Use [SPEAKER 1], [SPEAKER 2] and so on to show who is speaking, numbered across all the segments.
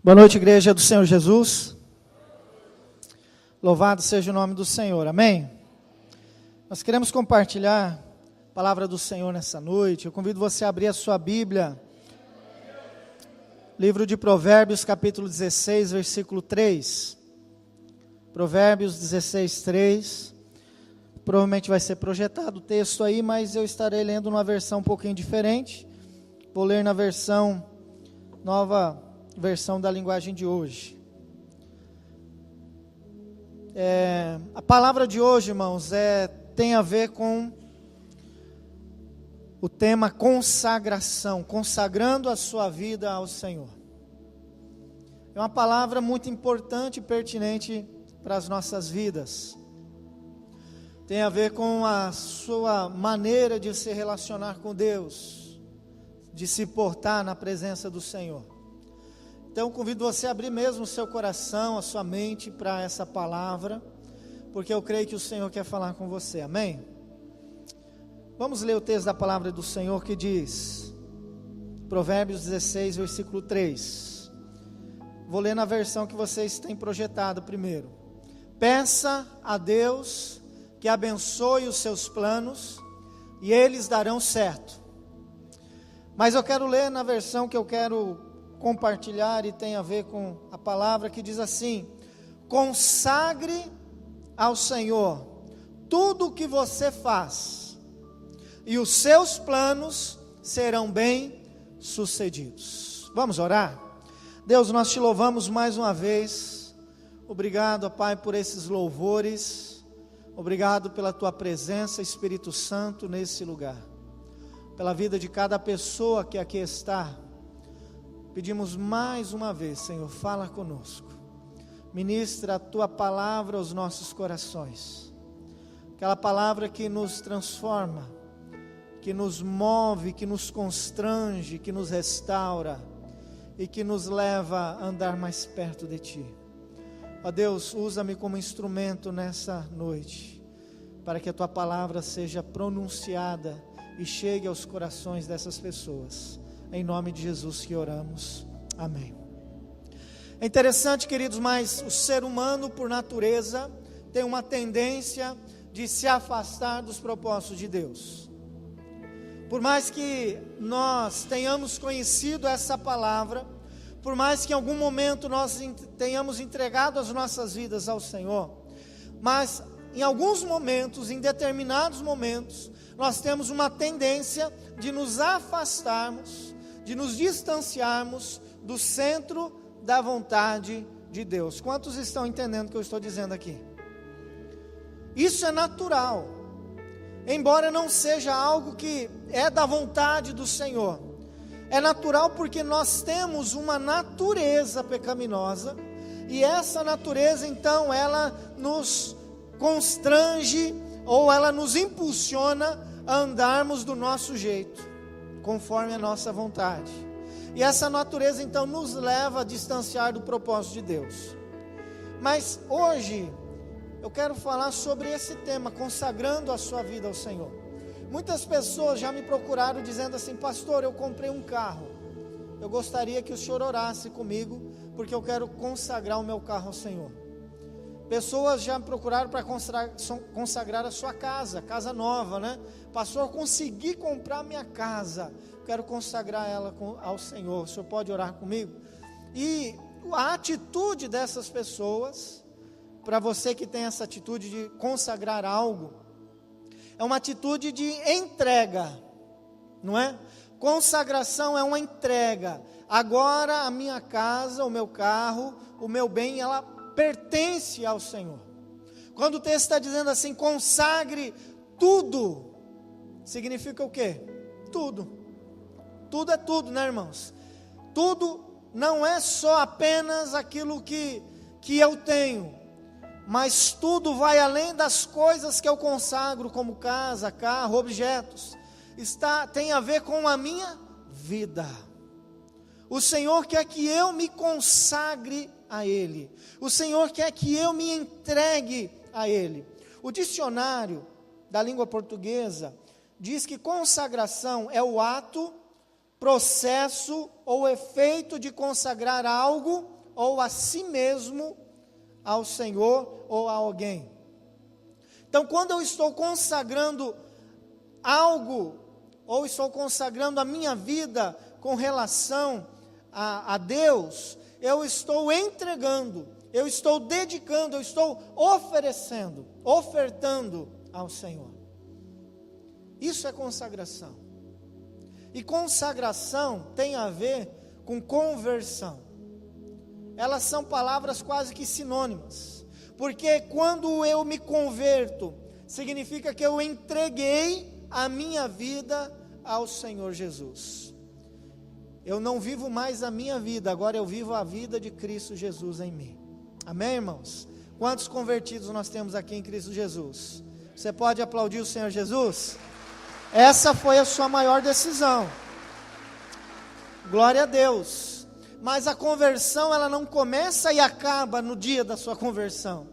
[SPEAKER 1] Boa noite, igreja do Senhor Jesus. Louvado seja o nome do Senhor, amém? Nós queremos compartilhar a palavra do Senhor nessa noite. Eu convido você a abrir a sua Bíblia. Livro de Provérbios, capítulo 16, versículo 3. Provérbios 16, 3. Provavelmente vai ser projetado o texto aí, mas eu estarei lendo numa versão um pouquinho diferente. Vou ler na nova versão da linguagem de hoje. A palavra de hoje, irmãos, tem a ver com o tema consagração, consagrando a sua vida ao Senhor. É uma palavra muito importante e pertinente para as nossas vidas. Tem a ver com a sua maneira de se relacionar com Deus, de se portar na presença do Senhor. Então, convido você a abrir mesmo o seu coração, a sua mente para essa palavra, porque eu creio que o Senhor quer falar com você, amém? Vamos ler o texto da palavra do Senhor que diz, Provérbios 16, versículo 3. Vou ler na versão que vocês têm projetado primeiro. Peça a Deus que abençoe os seus planos e eles darão certo. Mas eu quero ler na versão que eu quero compartilhar e tem a ver com a palavra que diz assim: consagre ao Senhor tudo o que você faz e os seus planos serão bem sucedidos. Vamos orar? Deus, nós te louvamos mais uma vez. Obrigado, Pai, por esses louvores. Obrigado pela tua presença, Espírito Santo, nesse lugar. Pela vida de cada pessoa que aqui está. Pedimos mais uma vez, Senhor, fala conosco. Ministra a tua palavra aos nossos corações. Aquela palavra que nos transforma, que nos move, que nos constrange, que nos restaura e que nos leva a andar mais perto de ti. Ó Deus, usa-me como instrumento nessa noite, para que a tua palavra seja pronunciada e chegue aos corações dessas pessoas. Em nome de Jesus que oramos, amém. É interessante, queridos, mas o ser humano, por natureza, tem uma tendência de se afastar dos propósitos de Deus. Por mais que nós tenhamos conhecido essa palavra, por mais que em algum momento nós tenhamos entregado as nossas vidas ao Senhor, mas em alguns momentos, em determinados momentos, nós temos uma tendência de nos afastarmos, de nos distanciarmos do centro da vontade de Deus. Quantos estão entendendo o que eu estou dizendo aqui? Isso é natural, embora não seja algo que é da vontade do Senhor. É natural porque nós temos uma natureza pecaminosa, e essa natureza então ela nos constrange, ou ela nos impulsiona a andarmos do nosso jeito, conforme a nossa vontade. E essa natureza então nos leva a distanciar do propósito de Deus. Mas hoje eu quero falar sobre esse tema, consagrando a sua vida ao Senhor. Muitas pessoas já me procuraram dizendo assim: pastor, eu comprei um carro, eu gostaria que o senhor orasse comigo, porque eu quero consagrar o meu carro ao Senhor. Pessoas já me procuraram para consagrar a sua casa nova, né? Pastor, eu consegui comprar minha casa, quero consagrar ela ao Senhor, o senhor pode orar comigo? E a atitude dessas pessoas, para você que tem essa atitude de consagrar algo, é uma atitude de entrega, não é? Consagração é uma entrega. Agora a minha casa, o meu carro, o meu bem, ela pertence ao Senhor. Quando o texto está dizendo assim, consagre tudo, significa o quê? Tudo. Tudo é tudo, né, irmãos? Tudo não é só apenas aquilo que eu tenho, mas tudo vai além das coisas que eu consagro, como casa, carro, objetos. Tem a ver com a minha vida. O Senhor quer que eu me consagre a Ele. O Senhor quer que eu me entregue a Ele. O dicionário da língua portuguesa diz que consagração é o ato processo ou efeito de consagrar algo ou a si mesmo ao Senhor ou a alguém. Então, quando eu estou consagrando algo, ou estou consagrando a minha vida com relação a Deus, eu estou entregando, eu estou dedicando, eu estou oferecendo, ofertando ao Senhor. Isso é consagração. E consagração tem a ver com conversão. Elas são palavras quase que sinônimas. Porque quando eu me converto, significa que eu entreguei a minha vida ao Senhor Jesus. Eu não vivo mais a minha vida, agora eu vivo a vida de Cristo Jesus em mim. Amém, irmãos? Quantos convertidos nós temos aqui em Cristo Jesus? Você pode aplaudir o Senhor Jesus? Essa foi a sua maior decisão. Glória a Deus. Mas a conversão, ela não começa e acaba no dia da sua conversão.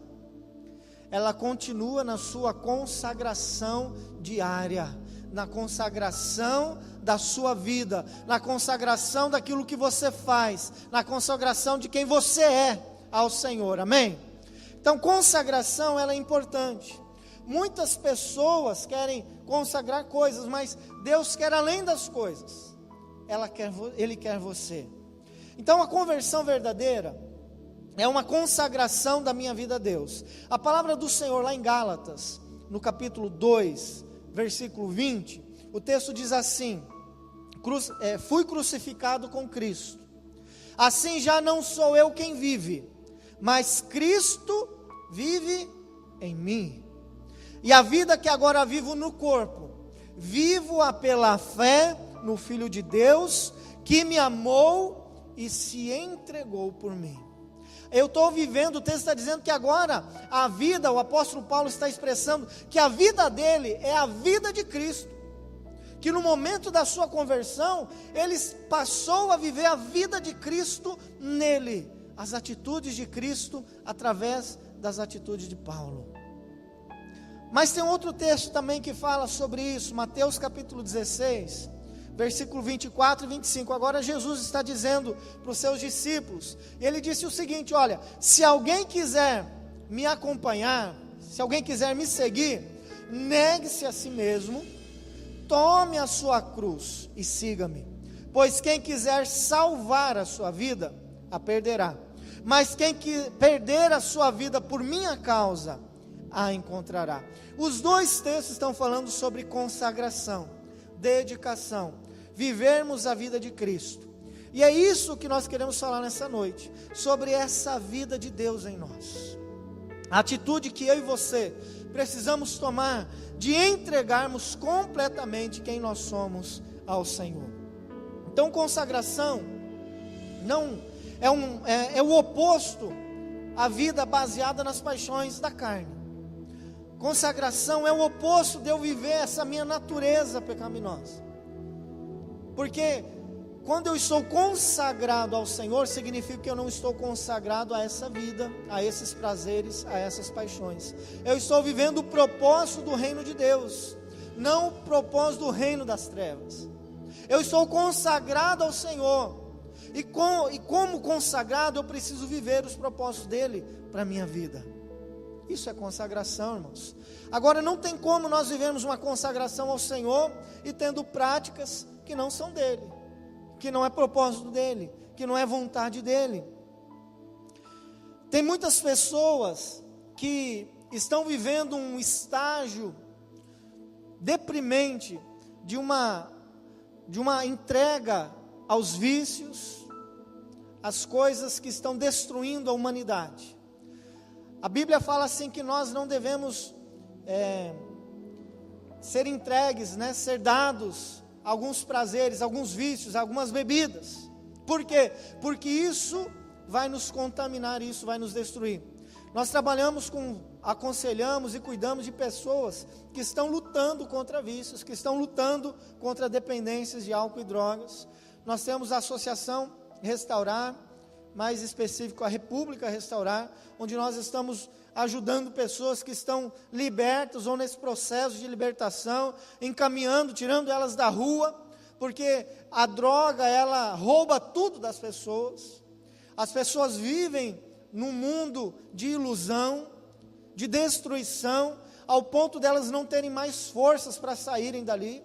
[SPEAKER 1] Ela continua na sua consagração diária, na consagração da sua vida, na consagração daquilo que você faz, na consagração de quem você é ao Senhor, amém? Então, consagração, ela é importante. Muitas pessoas querem consagrar coisas, mas Deus quer além das coisas. Ele quer você. Então, a conversão verdadeira é uma consagração da minha vida a Deus. A palavra do Senhor lá em Gálatas, no capítulo 2, versículo 20, o texto diz assim: fui crucificado com Cristo. Assim já não sou eu quem vive, mas Cristo vive em mim. E a vida que agora vivo no corpo, vivo-a pela fé no Filho de Deus, que me amou e se entregou por mim. Eu estou vivendo, o texto está dizendo que agora a vida, o apóstolo Paulo está expressando que a vida dele é a vida de Cristo. Que no momento da sua conversão, ele passou a viver a vida de Cristo nele. As atitudes de Cristo através das atitudes de Paulo. Mas tem outro texto também que fala sobre isso, Mateus capítulo 16, versículo 24 e 25, agora Jesus está dizendo para os seus discípulos, ele disse o seguinte: olha, se alguém quiser me acompanhar, se alguém quiser me seguir, negue-se a si mesmo, tome a sua cruz e siga-me, pois quem quiser salvar a sua vida, a perderá, mas quem perder a sua vida por minha causa, a encontrará. Os dois textos estão falando sobre consagração, dedicação, vivermos a vida de Cristo. E é isso que nós queremos falar nessa noite, sobre essa vida de Deus em nós. A atitude que eu e você precisamos tomar de entregarmos completamente quem nós somos ao Senhor. Então, consagração não é o oposto à vida baseada nas paixões da carne. Consagração é o oposto de eu viver essa minha natureza pecaminosa. Porque quando eu estou consagrado ao Senhor, significa que eu não estou consagrado a essa vida, a esses prazeres, a essas paixões. Eu estou vivendo o propósito do reino de Deus, não o propósito do reino das trevas. Eu estou consagrado ao Senhor. E como consagrado, eu preciso viver os propósitos dele para a minha vida. Isso é consagração, irmãos. Agora, não tem como nós vivermos uma consagração ao Senhor e tendo práticas que não são dele, que não é propósito dele, que não é vontade dele. Tem muitas pessoas que estão vivendo um estágio deprimente de uma entrega aos vícios, às coisas que estão destruindo a humanidade. A Bíblia fala assim que nós não devemos ser entregues, ser dados a alguns prazeres, alguns vícios, algumas bebidas. Por quê? Porque isso vai nos contaminar, isso vai nos destruir. Nós aconselhamos e cuidamos de pessoas que estão lutando contra vícios, que estão lutando contra dependências de álcool e drogas. Nós temos a Associação Restaurar, mais específico a República Restaurar, onde nós estamos ajudando pessoas que estão libertas ou nesse processo de libertação, encaminhando, tirando elas da rua, porque a droga, ela rouba tudo das pessoas. As pessoas vivem num mundo de ilusão, de destruição, ao ponto delas não terem mais forças para saírem dali.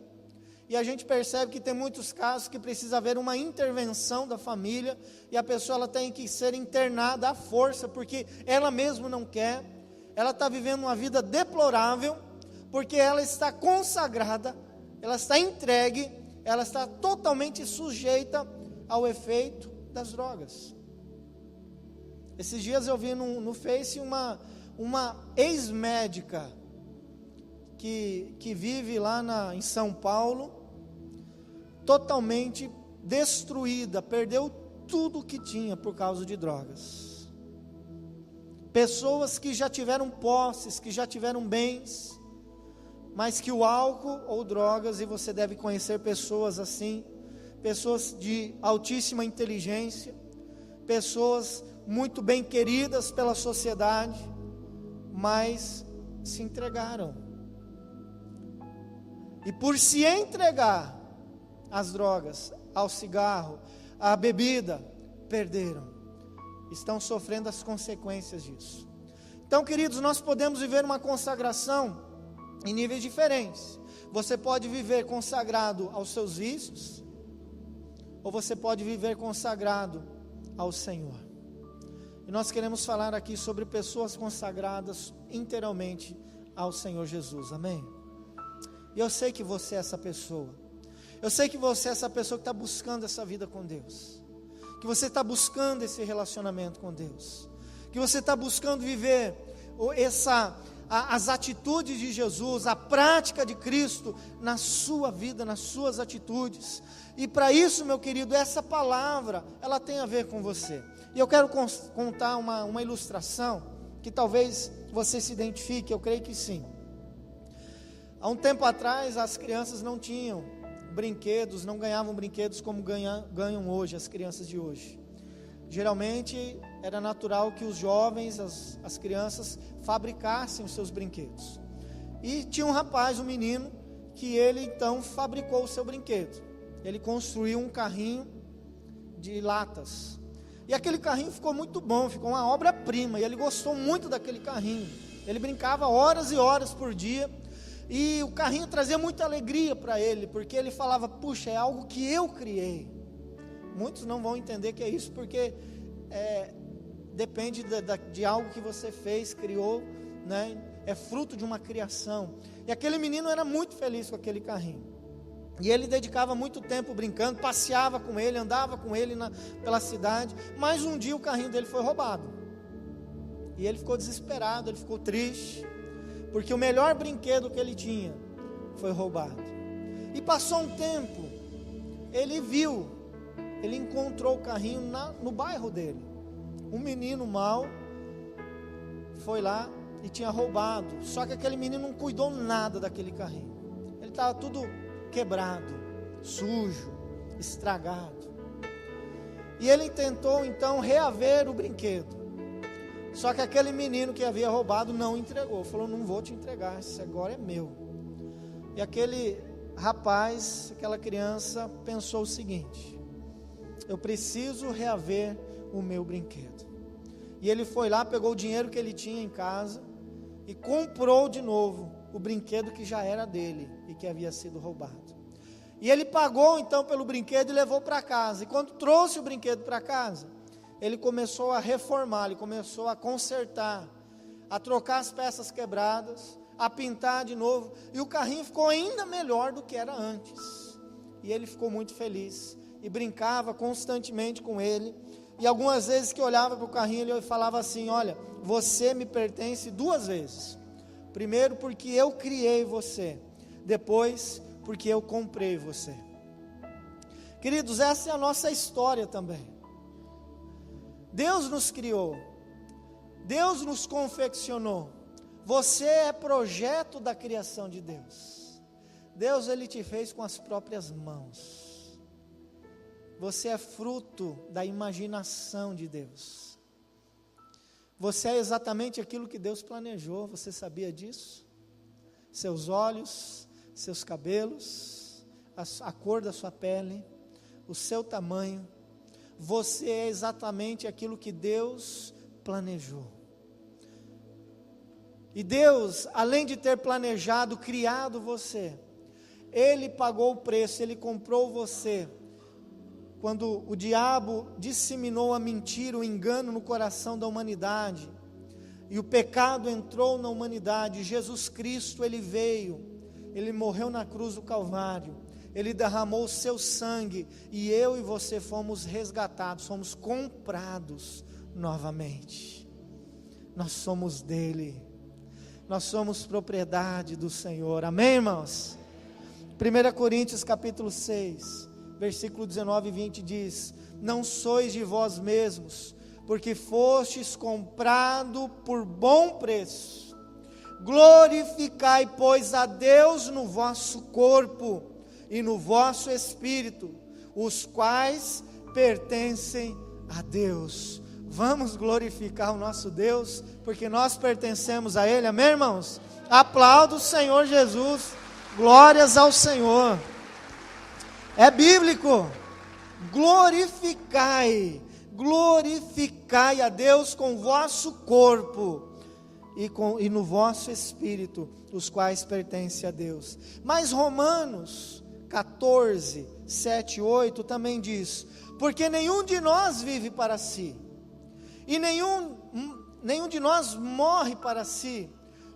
[SPEAKER 1] E a gente percebe que tem muitos casos que precisa haver uma intervenção da família, e a pessoa ela tem que ser internada à força, porque ela mesma não quer, ela está vivendo uma vida deplorável, porque ela está consagrada, ela está entregue, ela está totalmente sujeita ao efeito das drogas. Esses dias eu vi no Face uma ex-médica que vive lá em São Paulo, totalmente destruída, perdeu tudo que tinha por causa de drogas. Pessoas que já tiveram posses, que já tiveram bens, mas que o álcool ou drogas, e você deve conhecer pessoas assim, pessoas de altíssima inteligência, pessoas muito bem queridas pela sociedade, mas se entregaram. E por se entregar às drogas, ao cigarro, à bebida, perderam. Estão sofrendo as consequências disso. Então, queridos, nós podemos viver uma consagração em níveis diferentes. Você pode viver consagrado aos seus vícios, ou você pode viver consagrado ao Senhor. E nós queremos falar aqui sobre pessoas consagradas inteiramente ao Senhor Jesus, amém? E eu sei que você é essa pessoa. Eu sei que você é essa pessoa que está buscando essa vida com Deus, que você está buscando esse relacionamento com Deus, que você está buscando viver as atitudes de Jesus, a prática de Cristo na sua vida, nas suas atitudes. E para isso, meu querido, essa palavra, ela tem a ver com você. E eu quero contar uma ilustração, que talvez você se identifique, eu creio que sim. Há um tempo atrás, as crianças não tinham brinquedos, não ganhavam brinquedos como ganham hoje, as crianças de hoje. Geralmente, era natural que os jovens, as crianças, fabricassem os seus brinquedos. E tinha um rapaz, um menino, que ele então fabricou o seu brinquedo. Ele construiu um carrinho de latas. E aquele carrinho ficou muito bom, ficou uma obra-prima, e ele gostou muito daquele carrinho. Ele brincava horas e horas por dia, e o carrinho trazia muita alegria para ele, porque ele falava, puxa, é algo que eu criei. Muitos não vão entender que é isso, porque depende de algo que você fez, criou, né? É fruto de uma criação. E aquele menino era muito feliz com aquele carrinho. E ele dedicava muito tempo brincando, passeava com ele, andava com ele pela cidade. Mas um dia o carrinho dele foi roubado. E ele ficou desesperado, ele ficou triste, porque o melhor brinquedo que ele tinha foi roubado. E passou um tempo, ele encontrou o carrinho no bairro dele. Um menino mau foi lá e tinha roubado. Só que aquele menino não cuidou nada daquele carrinho. Ele estava tudo quebrado, sujo, estragado. E ele tentou então reaver o brinquedo. Só que aquele menino que havia roubado não entregou. Falou, não vou te entregar, esse agora é meu. E aquele rapaz, aquela criança pensou o seguinte, eu preciso reaver o meu brinquedo. E ele foi lá, pegou o dinheiro que ele tinha em casa e comprou de novo o brinquedo que já era dele e que havia sido roubado. E ele pagou então pelo brinquedo e levou para casa. E quando trouxe o brinquedo para casa, ele começou a reformar, ele começou a consertar, a trocar as peças quebradas, a pintar de novo. E o carrinho ficou ainda melhor do que era antes. E ele ficou muito feliz e brincava constantemente com ele. E algumas vezes que olhava para o carrinho, ele falava assim, olha, você me pertence 2 vezes. Primeiro porque eu criei você, depois porque eu comprei você. Queridos, essa é a nossa história também. Deus nos criou, Deus nos confeccionou. Você é projeto da criação de Deus. Deus, Ele te fez com as próprias mãos. Você é fruto da imaginação de Deus. Você é exatamente aquilo que Deus planejou, você sabia disso? Seus olhos, seus cabelos, a cor da sua pele, o seu tamanho. Você é exatamente aquilo que Deus planejou. E Deus, além de ter planejado, criado você, Ele pagou o preço, Ele comprou você. Quando o diabo disseminou a mentira, o engano no coração da humanidade, e o pecado entrou na humanidade, Jesus Cristo, Ele veio, Ele morreu na cruz do Calvário, Ele derramou o seu sangue, e eu e você fomos resgatados, fomos comprados novamente. Nós somos dele, nós somos propriedade do Senhor, amém, irmãos? 1 Coríntios capítulo 6, versículo 19 e 20 diz: não sois de vós mesmos, porque fostes comprado por bom preço. Glorificai, pois, a Deus no vosso corpo e no vosso espírito, os quais pertencem a Deus. Vamos glorificar o nosso Deus, porque nós pertencemos a Ele, amém, irmãos? Aplauda o Senhor Jesus, glórias ao Senhor. É bíblico. Glorificai a Deus com o vosso corpo e no vosso espírito, os quais pertencem a Deus. Mas Romanos 14, 7 e 8 também diz: porque nenhum de nós vive para si, e nenhum de nós morre para si,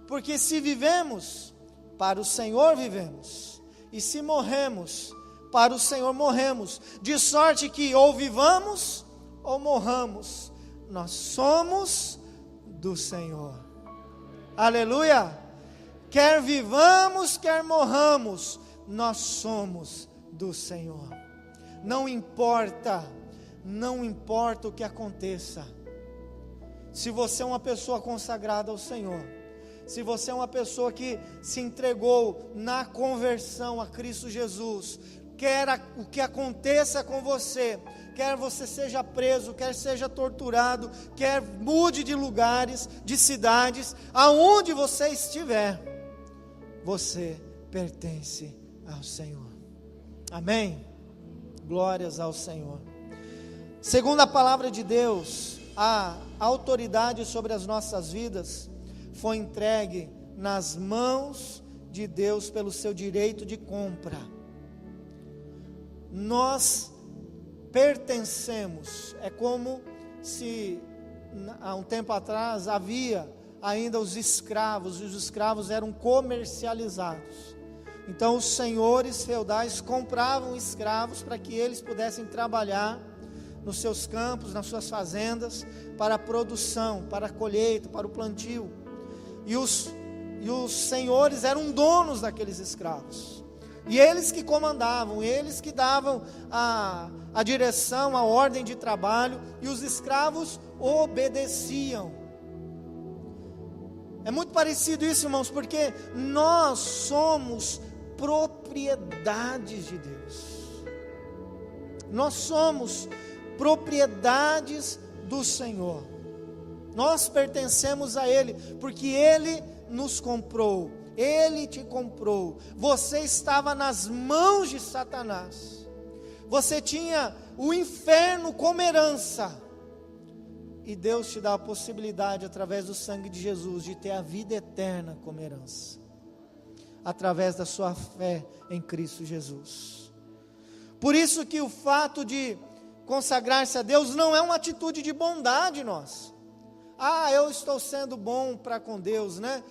[SPEAKER 1] porque se vivemos, para o Senhor vivemos, e se morremos, para o Senhor morremos, de sorte que ou vivamos ou morramos, nós somos do Senhor. Aleluia! Quer vivamos, quer morramos, nós somos do Senhor. Não importa o que aconteça. Se você é uma pessoa consagrada ao Senhor, se você é uma pessoa que se entregou na conversão a Cristo Jesus, quer o que aconteça com você, quer você seja preso, quer seja torturado, quer mude de lugares, de cidades, aonde você estiver, você pertence ao Senhor. Amém? Glórias ao Senhor. Segundo a palavra de Deus, a autoridade sobre as nossas vidas foi entregue nas mãos de Deus pelo seu direito de compra. Nós pertencemos, é como se há um tempo atrás havia ainda os escravos, e os escravos eram comercializados. Então os senhores feudais compravam escravos para que eles pudessem trabalhar nos seus campos, nas suas fazendas, para a produção, para a colheita, para o plantio. E os senhores eram donos daqueles escravos. E eles que comandavam, eles que davam a direção, a ordem de trabalho, e os escravos obedeciam. É muito parecido isso, irmãos, porque nós somos propriedades de Deus. Nós somos propriedades do Senhor. Nós pertencemos a Ele, porque Ele nos comprou. Ele te comprou. Você estava nas mãos de Satanás. Você tinha o inferno como herança. E Deus te dá a possibilidade, através do sangue de Jesus, de ter a vida eterna como herança. Através da sua fé em Cristo Jesus. Por isso que o fato de consagrar-se a Deus não é uma atitude de bondade nossa. Eu estou sendo bom para com Deus, né?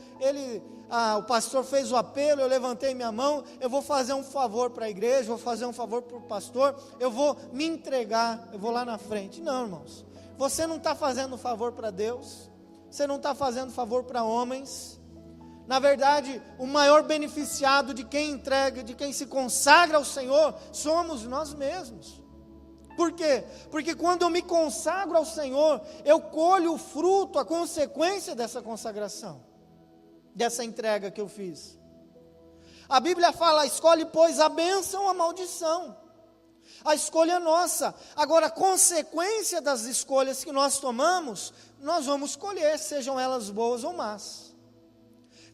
[SPEAKER 1] O pastor fez o apelo, eu levantei minha mão, eu vou fazer um favor para a igreja, vou fazer um favor para o pastor, eu vou me entregar, eu vou lá na frente. Não, irmãos, você não está fazendo favor para Deus, você não está fazendo favor para homens. Na verdade, o maior beneficiado de quem entrega, de quem se consagra ao Senhor, somos nós mesmos. Por quê? Porque quando eu me consagro ao Senhor, eu colho o fruto, a consequência dessa consagração, dessa entrega que eu fiz. A Bíblia fala: escolhe, pois, a bênção ou a maldição. A escolha é nossa. Agora, a consequência das escolhas que nós tomamos, nós vamos colher, sejam elas boas ou más.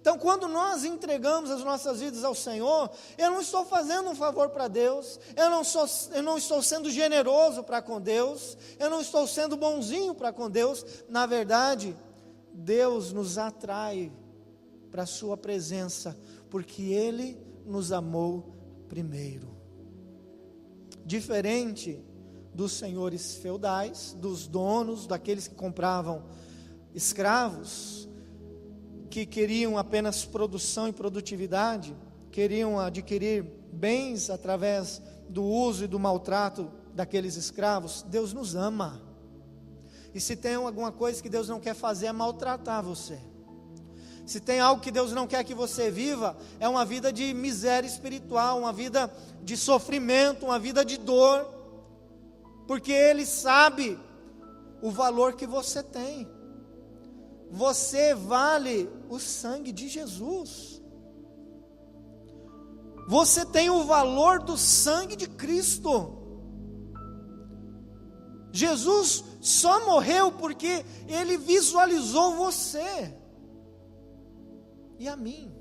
[SPEAKER 1] Então, quando nós entregamos as nossas vidas ao Senhor, eu não estou fazendo um favor para Deus, eu não estou sendo generoso para com Deus, eu não estou sendo bonzinho para com Deus. Na verdade, Deus nos atrai para a sua presença, porque Ele nos amou primeiro. Diferente dos senhores feudais, dos donos, daqueles que compravam escravos, que queriam apenas produção e produtividade, queriam adquirir bens através do uso e do maltrato daqueles escravos. Deus nos ama, e se tem alguma coisa que Deus não quer fazer é maltratar você. Se tem algo que Deus não quer que você viva, é uma vida de miséria espiritual, uma vida de sofrimento, uma vida de dor, porque Ele sabe o valor que você tem. Você vale o sangue de Jesus. Você tem o valor do sangue de Cristo. Jesus só morreu porque Ele visualizou você e a mim.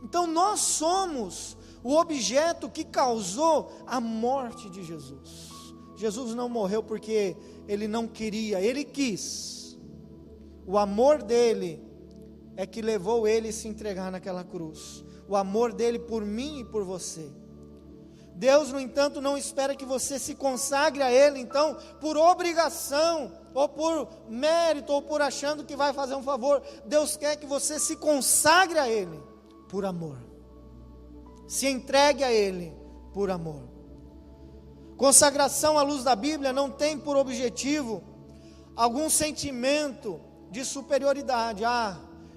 [SPEAKER 1] Então nós somos o objeto que causou a morte de Jesus. Jesus não morreu porque Ele não queria, Ele quis. O amor dele é que levou Ele a se entregar naquela cruz. O amor dele por mim e por você. Deus, no entanto, não espera que você se consagre a Ele, então, por obrigação, ou por mérito, ou por achando que vai fazer um favor. Deus quer que você se consagre a Ele por amor. Se entregue a Ele por amor. Consagração à luz da Bíblia não tem por objetivo algum sentimento de superioridade.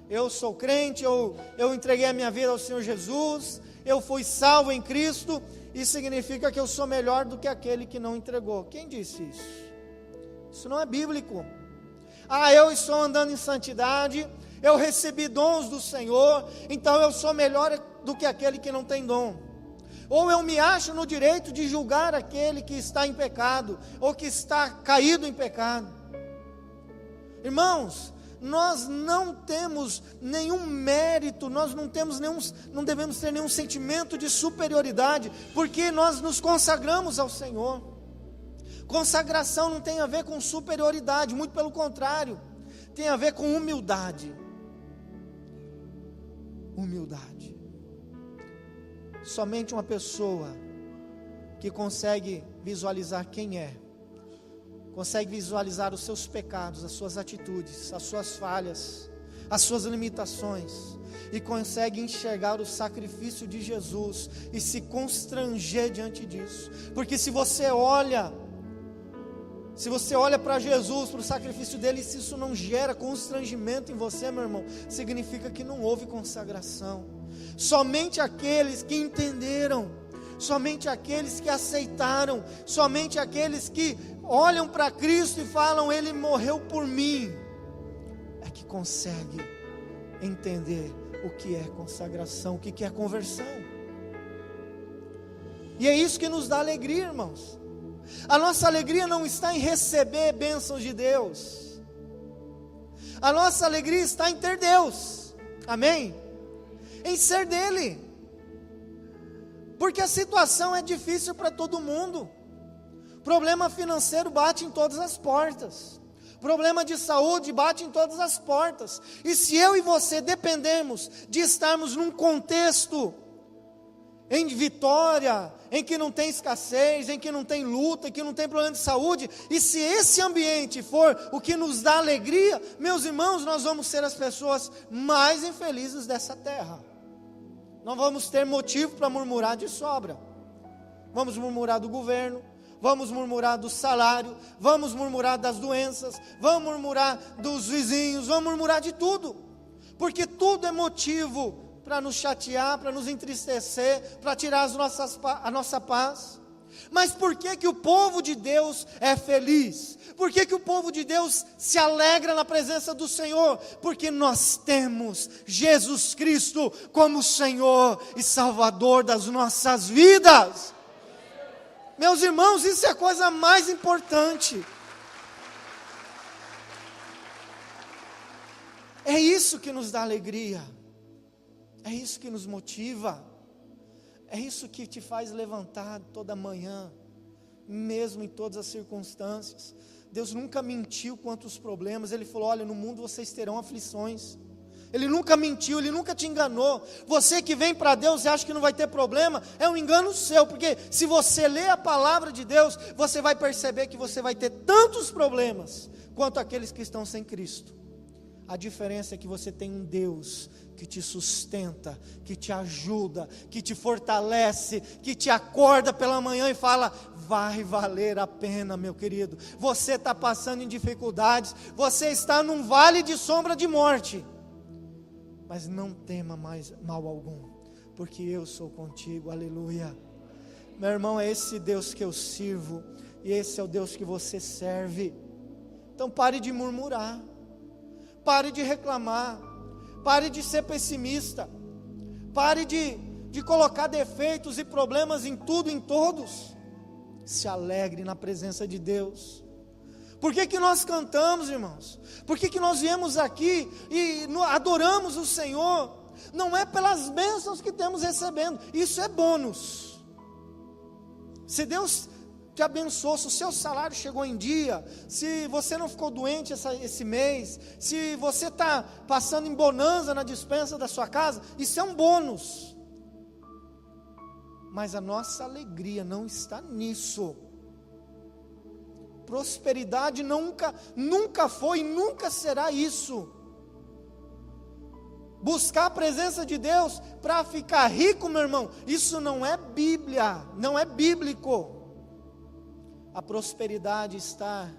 [SPEAKER 1] Eu sou crente, eu entreguei a minha vida ao Senhor Jesus, eu fui salvo em Cristo, isso significa que eu sou melhor do que aquele que não entregou. Quem disse isso? Isso não é bíblico. Eu estou andando em santidade, eu recebi dons do Senhor, então eu sou melhor do que aquele que não tem dom. Ou eu me acho no direito de julgar aquele que está em pecado, ou que está caído em pecado. Irmãos, nós não temos nenhum mérito, nós não devemos ter nenhum sentimento de superioridade, porque nós nos consagramos ao Senhor. Consagração não tem a ver com superioridade, muito pelo contrário, tem a ver com humildade. Humildade. Somente uma pessoa que consegue visualizar quem é, consegue visualizar os seus pecados, as suas atitudes, as suas falhas, as suas limitações, e consegue enxergar o sacrifício de Jesus e se constranger diante disso. Porque se você olha para Jesus, para o sacrifício dele, e se isso não gera constrangimento em você, meu irmão, significa que não houve consagração. Somente aqueles que entenderam, somente aqueles que aceitaram, somente aqueles que olham para Cristo e falam, Ele morreu por mim, é que consegue entender o que é consagração, o que é conversão. E é isso que nos dá alegria, irmãos. A nossa alegria não está em receber bênçãos de Deus, a nossa alegria está em ter Deus, amém? Em ser dele, porque a situação é difícil para todo mundo. Problema financeiro bate em todas as portas, problema de saúde bate em todas as portas, e se eu e você dependemos de estarmos num contexto em vitória, em que não tem escassez, em que não tem luta, em que não tem problema de saúde, e se esse ambiente for o que nos dá alegria, meus irmãos, nós vamos ser as pessoas mais infelizes dessa terra. Não vamos ter motivo para murmurar de sobra. Vamos murmurar do governo, vamos murmurar do salário, vamos murmurar das doenças, vamos murmurar dos vizinhos, vamos murmurar de tudo, porque tudo é motivo para nos chatear, para nos entristecer, para tirar a nossa paz. Mas por que o povo de Deus é feliz? Por que o povo de Deus se alegra na presença do Senhor? Porque nós temos Jesus Cristo como Senhor e Salvador das nossas vidas. Meus irmãos, isso é a coisa mais importante. É isso que nos dá alegria, é isso que nos motiva, é isso que te faz levantar toda manhã, mesmo em todas as circunstâncias. Deus nunca mentiu quanto aos problemas. Ele falou: olha, no mundo vocês terão aflições. Ele nunca mentiu, Ele nunca te enganou. Você que vem para Deus e acha que não vai ter problema, é um engano seu, porque se você lê a palavra de Deus, você vai perceber que você vai ter tantos problemas, quanto aqueles que estão sem Cristo. A diferença é que você tem um Deus que te sustenta, que te ajuda, que te fortalece, que te acorda pela manhã e fala: vai valer a pena, meu querido. Você está passando em dificuldades, você está num vale de sombra de morte, mas não tema mais mal algum, porque eu sou contigo, aleluia. Meu irmão, é esse Deus que eu sirvo, e esse é o Deus que você serve. Então pare de murmurar, pare de reclamar, pare de ser pessimista, pare de colocar defeitos e problemas em tudo e em todos. Se alegre na presença de Deus. Por que nós cantamos, irmãos? Por que nós viemos aqui e adoramos o Senhor? Não é pelas bênçãos que temos recebendo, isso é bônus. Se Deus te abençoou, se o seu salário chegou em dia, se você não ficou doente esse mês, se você está passando em bonança na despensa da sua casa, isso é um bônus. Mas a nossa alegria não está nisso. Prosperidade nunca foi e nunca será isso. Buscar a presença de Deus para ficar rico, meu irmão, isso não é Bíblia, não é bíblico. A prosperidade está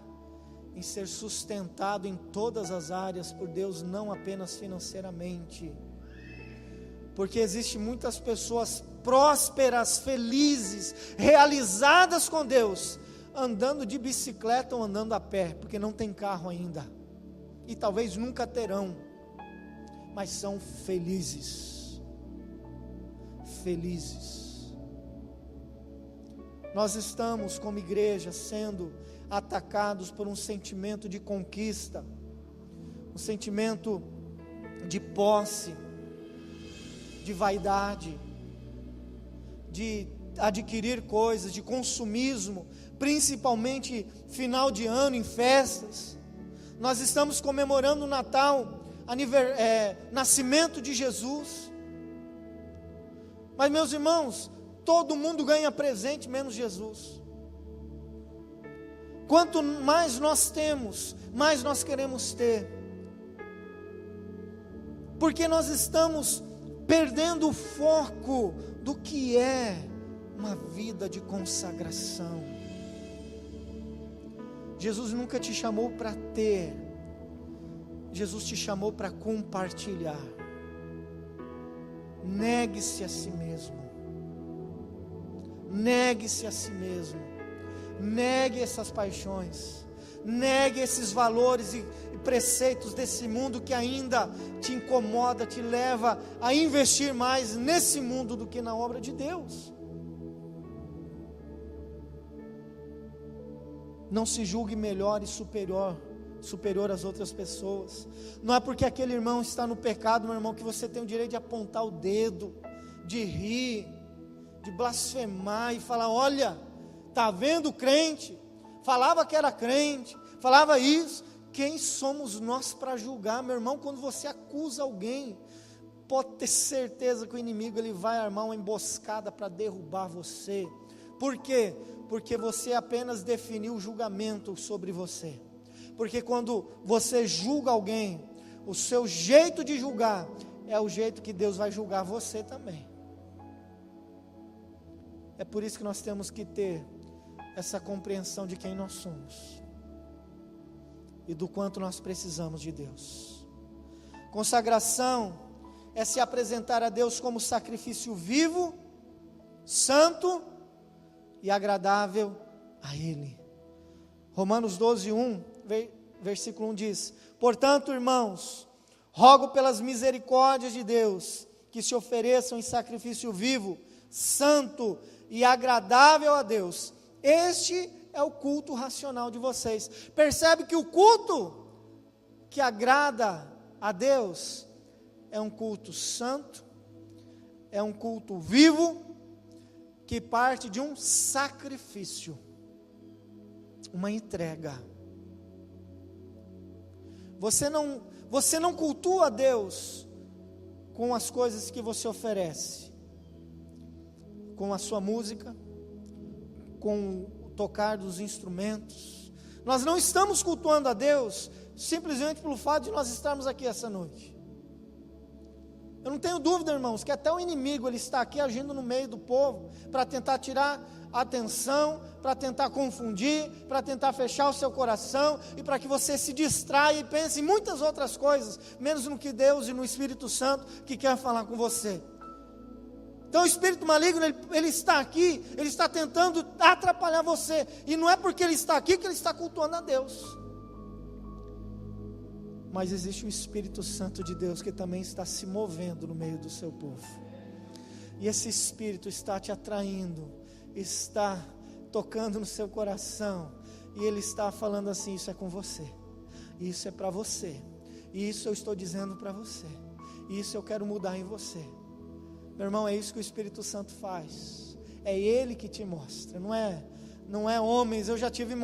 [SPEAKER 1] em ser sustentado em todas as áreas por Deus, não apenas financeiramente. Porque existem muitas pessoas prósperas, felizes, realizadas com Deus, andando de bicicleta ou andando a pé, porque não tem carro ainda, e talvez nunca terão, mas são felizes, felizes. Nós estamos como igreja sendo atacados por um sentimento de conquista, um sentimento de posse, de vaidade, de adquirir coisas, de consumismo, principalmente final de ano, em festas. Nós estamos comemorando o Natal, nascimento de Jesus, mas meus irmãos, todo mundo ganha presente, menos Jesus. Quanto mais nós temos, mais nós queremos ter, porque nós estamos perdendo o foco do que é uma vida de consagração. Jesus nunca te chamou para ter, Jesus te chamou para compartilhar. Negue-se a si mesmo, negue-se a si mesmo, negue essas paixões, negue esses valores e preceitos desse mundo que ainda te incomoda, te leva a investir mais nesse mundo do que na obra de Deus. Não se julgue melhor e superior às outras pessoas. Não é porque aquele irmão está no pecado, meu irmão, que você tem o direito de apontar o dedo, de rir, de blasfemar e falar: olha, está vendo o crente? Falava que era crente, falava isso. Quem somos nós para julgar, meu irmão? Quando você acusa alguém, pode ter certeza que o inimigo ele vai armar uma emboscada para derrubar você. Por quê? Porque você apenas definiu o julgamento sobre você. Porque quando você julga alguém, o seu jeito de julgar é o jeito que Deus vai julgar você também. É por isso que nós temos que ter essa compreensão de quem nós somos e do quanto nós precisamos de Deus. Consagração é se apresentar a Deus como sacrifício vivo, santo e agradável a Ele. Romanos 12:1, versículo 1 diz: portanto, irmãos, rogo pelas misericórdias de Deus, que se ofereçam em sacrifício vivo, santo e agradável a Deus. Este é o culto racional de vocês. Percebe que o culto que agrada a Deus é um culto santo, é um culto vivo, que parte de um sacrifício, uma entrega. Você não cultua a Deus com as coisas que você oferece, com a sua música, com o tocar dos instrumentos. Nós não estamos cultuando a Deus simplesmente pelo fato de nós estarmos aqui essa noite. Eu não tenho dúvida, irmãos, que até o inimigo ele está aqui agindo no meio do povo para tentar tirar a atenção, para tentar confundir, para tentar fechar o seu coração e para que você se distraia e pense em muitas outras coisas, menos no que Deus e no Espírito Santo que quer falar com você. Então o espírito maligno, ele está aqui, ele está tentando atrapalhar você, e não é porque ele está aqui que ele está cultuando a Deus. Mas existe o Espírito Santo de Deus que também está se movendo no meio do seu povo. E esse Espírito está te atraindo, está tocando no seu coração. E Ele está falando assim: isso é com você, isso é para você, isso eu estou dizendo para você, isso eu quero mudar em você. Meu irmão, é isso que o Espírito Santo faz. É Ele que te mostra, não é homens. Eu já tive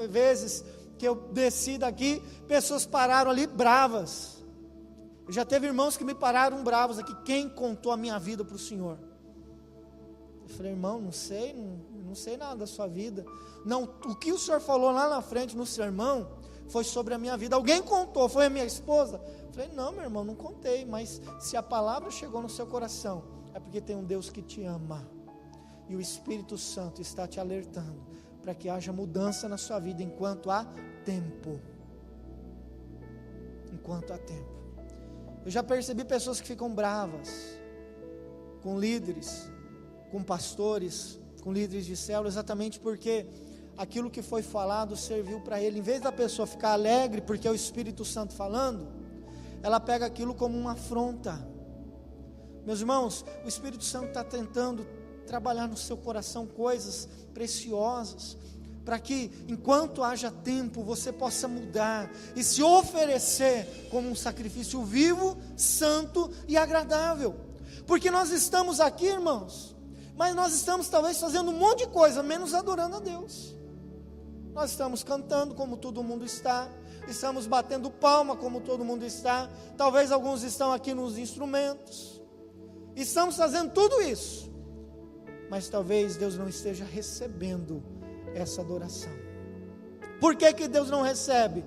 [SPEAKER 1] vezes que eu desci daqui, pessoas pararam ali bravas. Já teve irmãos que me pararam bravos aqui: quem contou a minha vida para o senhor? Eu falei: irmão, não sei nada da sua vida. Não, o que o senhor falou lá na frente no sermão foi sobre a minha vida. Alguém contou, foi a minha esposa? Eu falei: não, meu irmão, não contei. Mas se a palavra chegou no seu coração, é porque tem um Deus que te ama, e o Espírito Santo está te alertando para que haja mudança na sua vida enquanto há tempo. Enquanto há tempo. Eu já percebi pessoas que ficam bravas com líderes, com pastores, com líderes de célula, exatamente porque aquilo que foi falado serviu para ele. Em vez da pessoa ficar alegre porque é o Espírito Santo falando, ela pega aquilo como uma afronta. Meus irmãos, o Espírito Santo está tentando trabalhar no seu coração coisas preciosas, para que enquanto haja tempo você possa mudar e se oferecer como um sacrifício vivo, santo e agradável. Porque nós estamos aqui, irmãos, mas nós estamos talvez fazendo um monte de coisa, menos adorando a Deus. Nós estamos cantando como todo mundo está, estamos batendo palma como todo mundo está, talvez alguns estão aqui nos instrumentos, estamos fazendo tudo isso, mas talvez Deus não esteja recebendo essa adoração. Por que Deus não recebe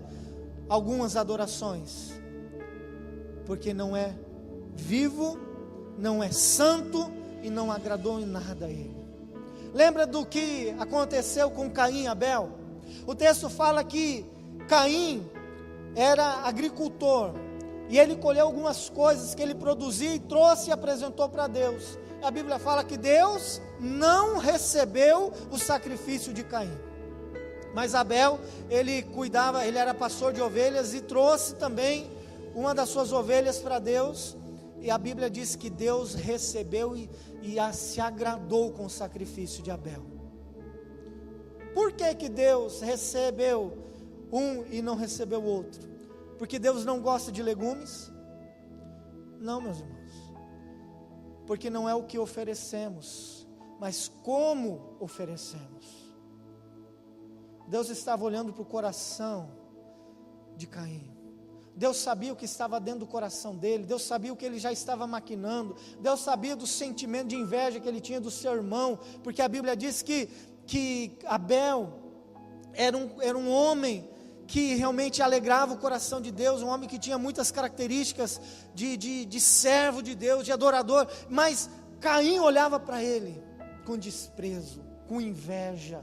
[SPEAKER 1] algumas adorações? Porque não é vivo, não é santo e não agradou em nada a Ele. Lembra do que aconteceu com Caim e Abel? O texto fala que Caim era agricultor e ele colheu algumas coisas que ele produzia e trouxe e apresentou para Deus. A Bíblia fala que Deus não recebeu o sacrifício de Caim. Mas Abel, ele cuidava, ele era pastor de ovelhas e trouxe também uma das suas ovelhas para Deus. E a Bíblia diz que Deus recebeu e se agradou com o sacrifício de Abel. Por que Deus recebeu um e não recebeu o outro? Porque Deus não gosta de legumes? Não, meus irmãos. Porque não é o que oferecemos, mas como oferecemos. Deus estava olhando para o coração de Caim. Deus sabia o que estava dentro do coração dele. Deus sabia o que ele já estava maquinando. Deus sabia do sentimento de inveja que ele tinha do seu irmão, porque a Bíblia diz que Abel era um homem que realmente alegrava o coração de Deus, um homem que tinha muitas características de servo de Deus, de adorador, mas Caim olhava para ele com desprezo, com inveja.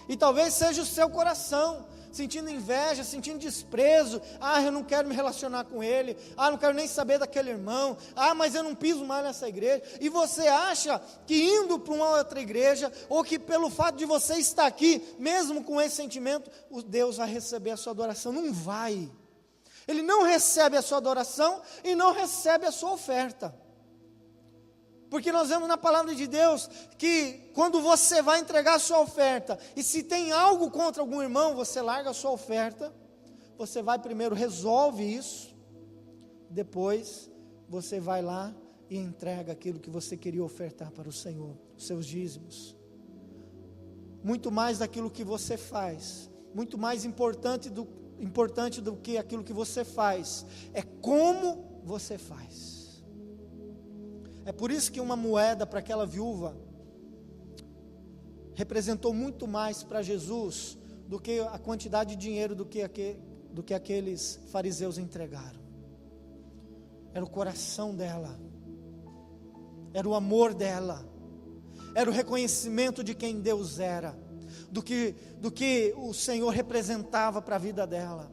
[SPEAKER 1] E talvez seja o seu coração, sentindo inveja, sentindo desprezo. Eu não quero me relacionar com ele, não quero nem saber daquele irmão, mas eu não piso mais nessa igreja. E você acha que indo para uma outra igreja, ou que pelo fato de você estar aqui, mesmo com esse sentimento, Deus vai receber a sua adoração? Não vai. Ele não recebe a sua adoração e não recebe a sua oferta. Porque nós vemos na palavra de Deus que quando você vai entregar a sua oferta, e se tem algo contra algum irmão, você larga a sua oferta, você vai primeiro, resolve isso, Depois, você vai lá e entrega aquilo que você queria ofertar para o Senhor, os seus dízimos. Muito mais daquilo que você faz, muito mais importante do que aquilo que você faz, é como você faz. É por isso que uma moeda para aquela viúva representou muito mais para Jesus do que a quantidade de dinheiro do que aqueles fariseus entregaram. Era o coração dela, era o amor dela, era o reconhecimento de quem Deus era, do que o Senhor representava para a vida dela.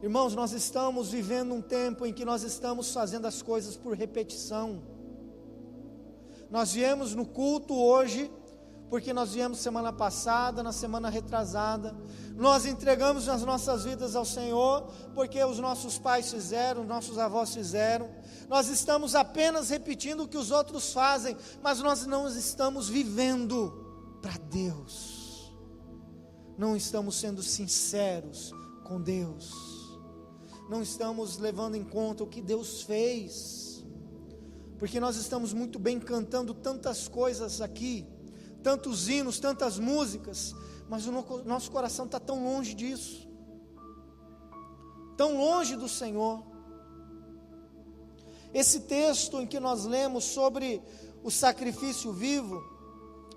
[SPEAKER 1] Irmãos, nós estamos vivendo um tempo em que nós estamos fazendo as coisas por repetição. Nós viemos no culto hoje, porque nós viemos semana passada, na semana retrasada, nós entregamos as nossas vidas ao Senhor, porque os nossos pais fizeram, os nossos avós fizeram. Nós estamos apenas repetindo o que os outros fazem, mas nós não estamos vivendo para Deus, não estamos sendo sinceros com Deus, não estamos levando em conta o que Deus fez, porque nós estamos muito bem cantando tantas coisas aqui, tantos hinos, tantas músicas, mas o nosso coração está tão longe disso, tão longe do Senhor. Esse texto em que nós lemos sobre o sacrifício vivo,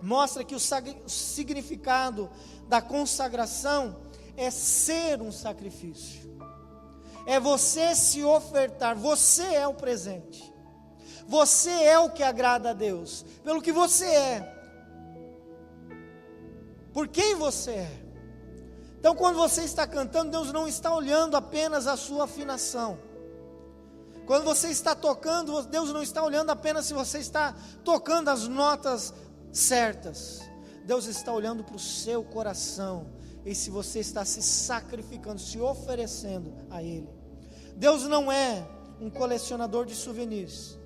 [SPEAKER 1] mostra que o significado da consagração é ser um sacrifício, é você se ofertar, você é o presente, você é o que agrada a Deus, pelo que você é, por quem você é. Então, quando você está cantando, Deus não está olhando apenas a sua afinação. Quando você está tocando, Deus não está olhando apenas se você está tocando as notas certas. Deus está olhando para o seu coração e se você está se sacrificando, se oferecendo a Ele. Deus não é um colecionador de souvenirs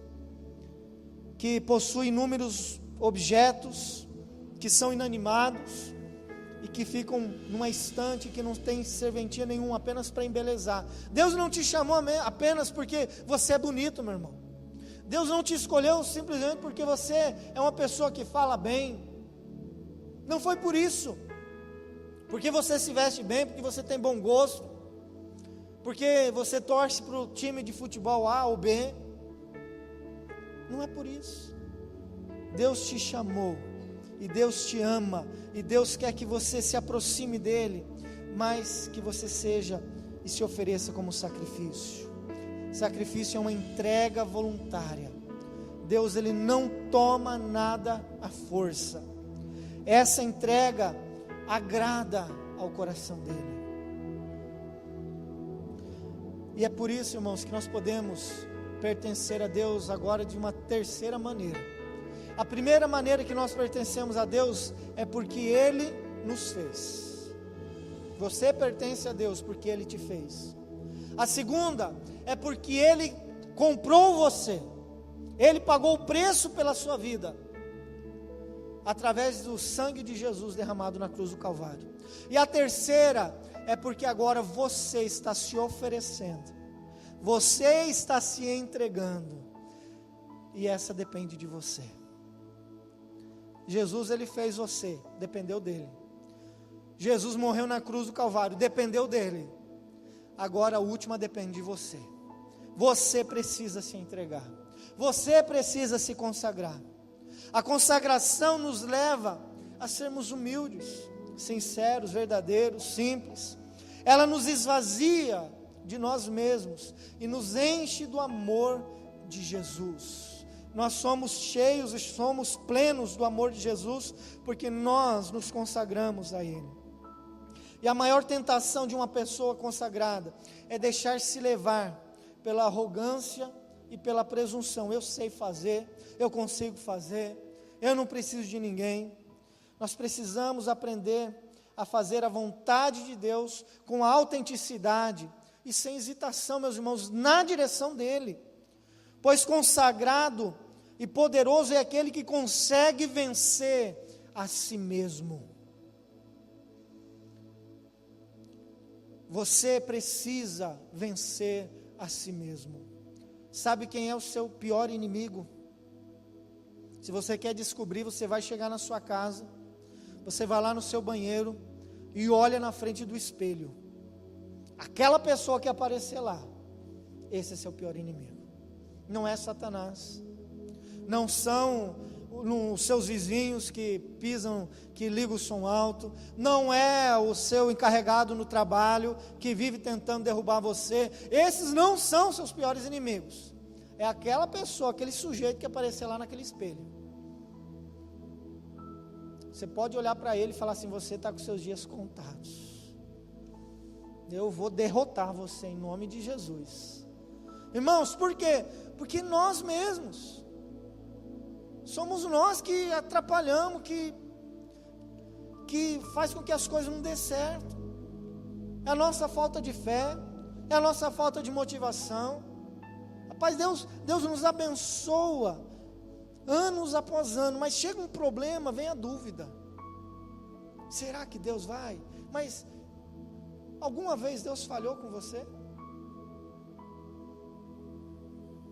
[SPEAKER 1] que possui inúmeros objetos que são inanimados e que ficam numa estante que não tem serventia nenhuma, apenas para embelezar. Deus não te chamou apenas porque você é bonito, meu irmão. Deus não te escolheu simplesmente porque você é uma pessoa que fala bem. Não foi por isso. Porque você se veste bem, porque você tem bom gosto, porque você torce para o time de futebol A ou B. Não é por isso. Deus te chamou, e Deus te ama, e Deus quer que você se aproxime dEle, mas que você seja e se ofereça como sacrifício. Sacrifício é uma entrega voluntária. Deus, Ele não toma nada à força. Essa entrega agrada ao coração dEle. E é por isso, irmãos, que nós podemos pertencer a Deus agora de uma terceira maneira. A primeira maneira que nós pertencemos a Deus é porque Ele nos fez. Você pertence a Deus porque Ele te fez. A segunda é porque Ele comprou você. Ele pagou o preço pela sua vida, através do sangue de Jesus derramado na cruz do Calvário. E a terceira é porque agora você está se oferecendo, você está se entregando, e essa depende de você. Jesus, Ele fez você, dependeu dEle. Jesus morreu na cruz do Calvário, dependeu dEle. Agora a última depende de você. Você precisa se entregar, você precisa se consagrar. A consagração nos leva a sermos humildes, sinceros, verdadeiros, simples. Ela nos esvazia de nós mesmos e nos enche do amor de Jesus. Nós somos cheios e somos plenos do amor de Jesus, porque nós nos consagramos a Ele. E a maior tentação de uma pessoa consagrada é deixar-se levar pela arrogância e pela presunção. Eu sei fazer, eu consigo fazer, eu não preciso de ninguém. Nós precisamos aprender a fazer a vontade de Deus com autenticidade e sem hesitação, meus irmãos, na direção dEle. Pois consagrado e poderoso é aquele que consegue vencer a si mesmo. Você precisa vencer a si mesmo. Sabe quem é o seu pior inimigo? Se você quer descobrir, você vai chegar na sua casa, você vai lá no seu banheiro e olha na frente do espelho. Aquela pessoa que aparecer lá, esse é seu pior inimigo. Não é Satanás, não são os seus vizinhos que pisam, que ligam o som alto, não é o seu encarregado no trabalho que vive tentando derrubar você. Esses não são seus piores inimigos. É aquela pessoa, aquele sujeito que aparecer lá naquele espelho. Você pode olhar para ele e falar assim: você está com seus dias contados, eu vou derrotar você em nome de Jesus. Irmãos, por quê? Porque nós mesmos, somos nós que atrapalhamos, que faz com que as coisas não dê certo. É a nossa falta de fé, é a nossa falta de motivação. Rapaz, Deus nos abençoa, anos após ano, mas chega um problema, vem a dúvida. Será que Deus vai? Mas, alguma vez Deus falhou com você?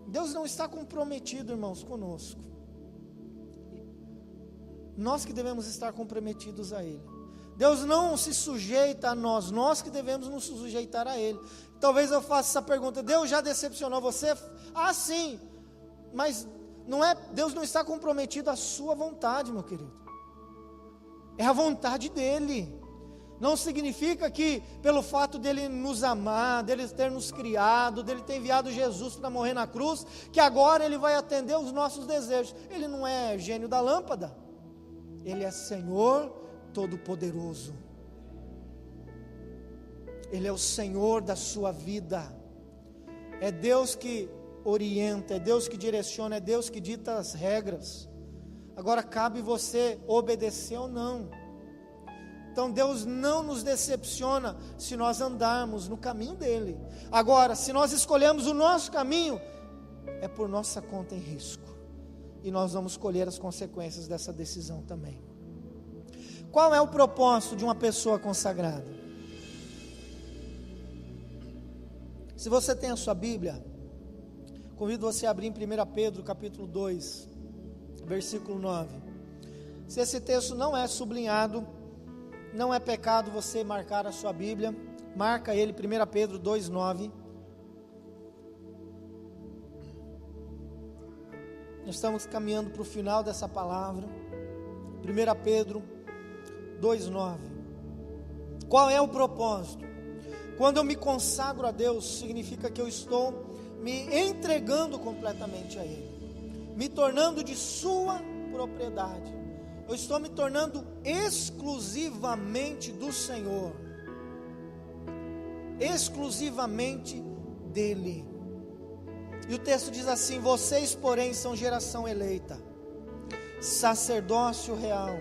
[SPEAKER 1] Deus não está comprometido, irmãos, conosco. Nós que devemos estar comprometidos a Ele. Deus não se sujeita a nós, nós que devemos nos sujeitar a Ele. Talvez eu faça essa pergunta: Deus já decepcionou você? Ah, sim, mas Deus não está comprometido à sua vontade, meu querido. É a vontade dEle. Não significa que pelo fato dEle nos amar, dEle ter nos criado, dEle ter enviado Jesus para morrer na cruz, que agora Ele vai atender os nossos desejos. Ele não é gênio da lâmpada. Ele é Senhor Todo-Poderoso. Ele é o Senhor da sua vida. É Deus que orienta, é Deus que direciona, é Deus que dita as regras. Agora cabe você obedecer ou não. Então Deus não nos decepciona se nós andarmos no caminho dEle. Agora, se nós escolhemos o nosso caminho, é por nossa conta em risco. E nós vamos colher as consequências dessa decisão também. Qual é o propósito de uma pessoa consagrada? Se você tem a sua Bíblia, convido você a abrir em 1 Pedro capítulo 2, versículo 9. Se esse texto não é sublinhado, não é pecado você marcar a sua Bíblia. Marca ele, 1 Pedro 2, 9. Nós estamos caminhando para o final dessa palavra. 1 Pedro 2, 9. Qual é o propósito? Quando eu me consagro a Deus, significa que eu estou me entregando completamente a Ele, me tornando de sua propriedade. Eu estou me tornando exclusivamente do Senhor, exclusivamente dEle. E o texto diz assim: vocês, porém, são geração eleita, sacerdócio real,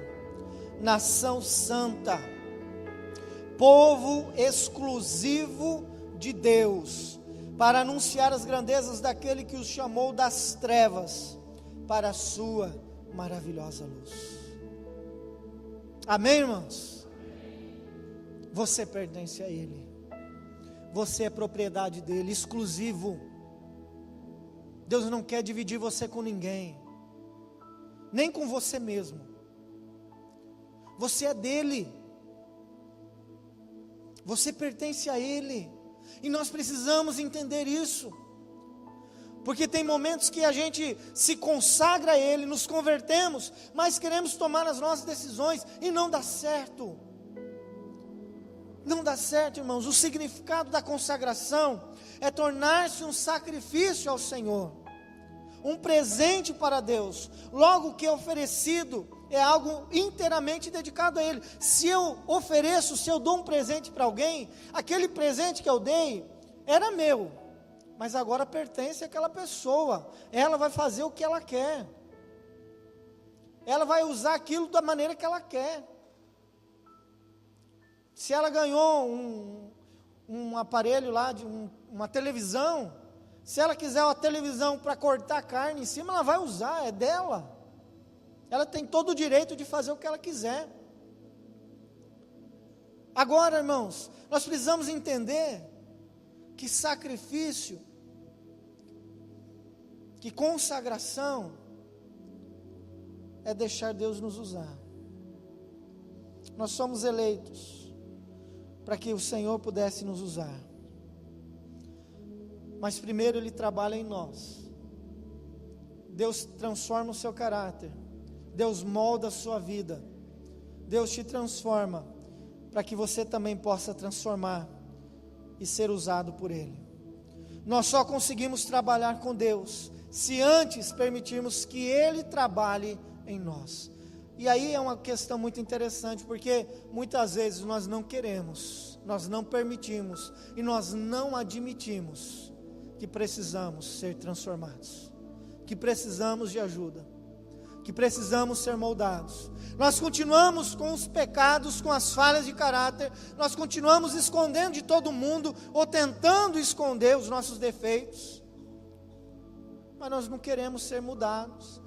[SPEAKER 1] nação santa, povo exclusivo de Deus, para anunciar as grandezas daquele que os chamou das trevas para a sua maravilhosa luz. Amém, irmãos? Você pertence a Ele, você é propriedade dEle, exclusivo. Deus não quer dividir você com ninguém, nem com você mesmo. Você é dEle, você pertence a Ele, e nós precisamos entender isso, porque tem momentos que a gente se consagra a Ele, nos convertemos, mas queremos tomar as nossas decisões, e não dá certo. Não dá certo, irmãos. O significado da consagração é tornar-se um sacrifício ao Senhor, um presente para Deus. Logo, o que é oferecido é algo inteiramente dedicado a Ele. Se eu ofereço, se eu dou um presente para alguém, aquele presente que eu dei era meu, mas agora pertence àquela pessoa. Ela vai fazer o que ela quer, ela vai usar aquilo da maneira que ela quer. Se ela ganhou um aparelho lá, uma televisão, se ela quiser uma televisão para cortar carne em cima, ela vai usar, é dela. Ela tem todo o direito de fazer o que ela quiser. Agora, irmãos, nós precisamos entender que sacrifício que consagração é deixar Deus nos usar. Nós somos eleitos para que o Senhor pudesse nos usar. Mas primeiro Ele trabalha em nós. Deus transforma o seu caráter. Deus molda a sua vida. Deus te transforma para que você também possa transformar e ser usado por Ele. Nós só conseguimos trabalhar com Deus se antes permitirmos que Ele trabalhe em nós. E aí é uma questão muito interessante, porque muitas vezes nós não queremos, nós não permitimos e nós não admitimos que precisamos ser transformados, que precisamos de ajuda, que precisamos ser moldados. Nós continuamos com os pecados, com as falhas de caráter, nós continuamos escondendo de todo mundo, ou tentando esconder os nossos defeitos, mas nós não queremos ser mudados.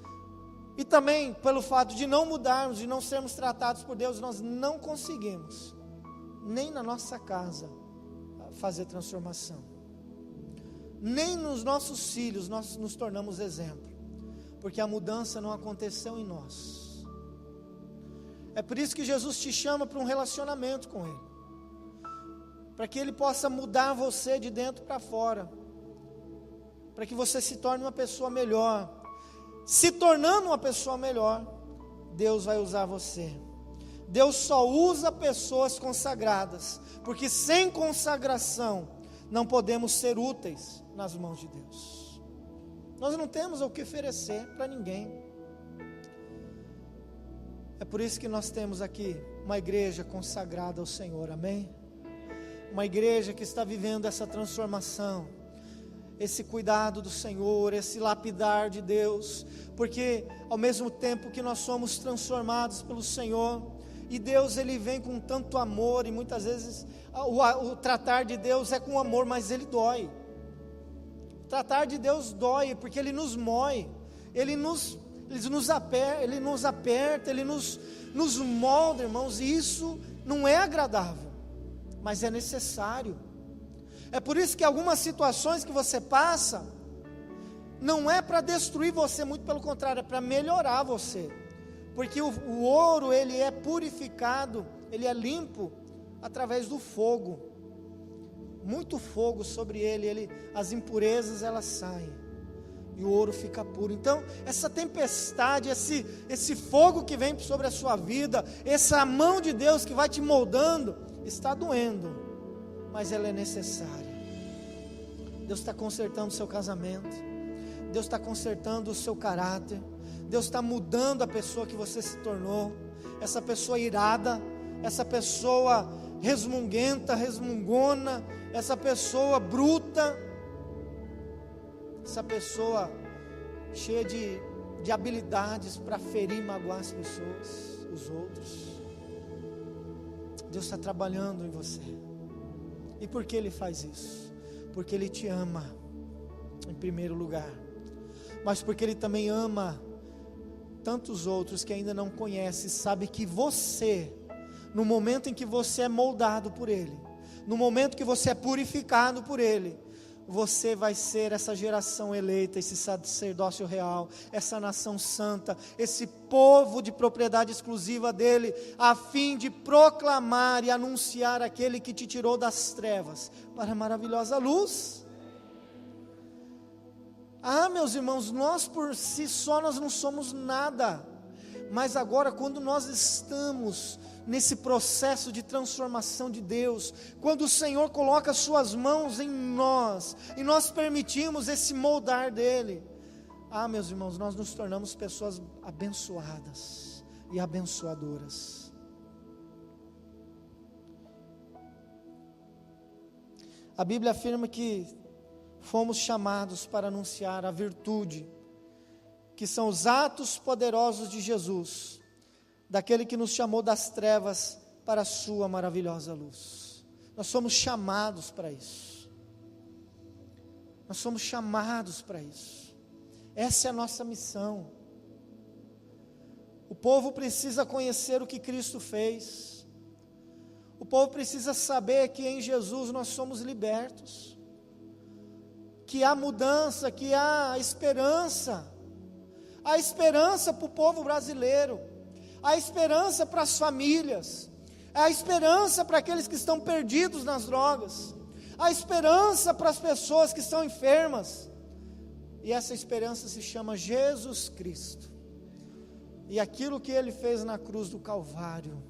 [SPEAKER 1] E também, pelo fato de não mudarmos, de não sermos tratados por Deus, nós não conseguimos, nem na nossa casa, fazer transformação. Nem nos nossos filhos nós nos tornamos exemplo, porque a mudança não aconteceu em nós. É por isso que Jesus te chama para um relacionamento com Ele, para que Ele possa mudar você de dentro para fora, para que você se torne uma pessoa melhor. Se tornando uma pessoa melhor, Deus vai usar você. Deus só usa pessoas consagradas, porque sem consagração não podemos ser úteis nas mãos de Deus. Nós não temos o que oferecer para ninguém. É por isso que nós temos aqui uma igreja consagrada ao Senhor, amém? Uma igreja que está vivendo essa transformação, esse cuidado do Senhor, esse lapidar de Deus, porque ao mesmo tempo que nós somos transformados pelo Senhor, e Deus Ele vem com tanto amor, e muitas vezes o tratar de Deus é com amor, mas Ele dói. Tratar de Deus dói, porque Ele nos mói, Ele nos aperta, Ele nos molda, irmãos, e isso não é agradável, mas é necessário. É por isso que algumas situações que você passa, não é para destruir você, muito pelo contrário, é para melhorar você, porque o ouro, ele é purificado, ele é limpo, através do fogo, muito fogo sobre ele, as impurezas elas saem, e o ouro fica puro. Então, essa tempestade, esse fogo que vem sobre a sua vida, essa mão de Deus que vai te moldando, está doendo, mas ela é necessária. Deus está consertando o seu casamento, Deus está consertando o seu caráter, Deus está mudando a pessoa que você se tornou, essa pessoa irada, essa pessoa resmunguenta, resmungona, essa pessoa bruta, essa pessoa cheia de habilidades para ferir e magoar as pessoas, os outros. Deus está trabalhando em você. E por que Ele faz isso? Porque Ele te ama, em primeiro lugar, mas porque Ele também ama tantos outros que ainda não conhecem, sabe que você, no momento em que você é moldado por Ele, no momento que você é purificado por Ele, você vai ser essa geração eleita, esse sacerdócio real, essa nação santa, esse povo de propriedade exclusiva dEle, a fim de proclamar e anunciar aquele que te tirou das trevas para a maravilhosa luz. Meus irmãos, nós por si só nós não somos nada, mas agora quando nós estamos nesse processo de transformação de Deus, quando o Senhor coloca as suas mãos em nós, e nós permitimos esse moldar dEle, meus irmãos, nós nos tornamos pessoas abençoadas e abençoadoras. A Bíblia afirma que fomos chamados para anunciar a virtude, que são os atos poderosos de Jesus, daquele que nos chamou das trevas para a sua maravilhosa luz. Nós somos chamados para isso. Nós somos chamados para isso. Essa é a nossa missão. O povo precisa conhecer o que Cristo fez. O povo precisa saber que em Jesus nós somos libertos, que há mudança, que há esperança. Há esperança para o povo brasileiro, há esperança para as famílias, há esperança para aqueles que estão perdidos nas drogas, há esperança para as pessoas que estão enfermas, e essa esperança se chama Jesus Cristo, e aquilo que Ele fez na cruz do Calvário.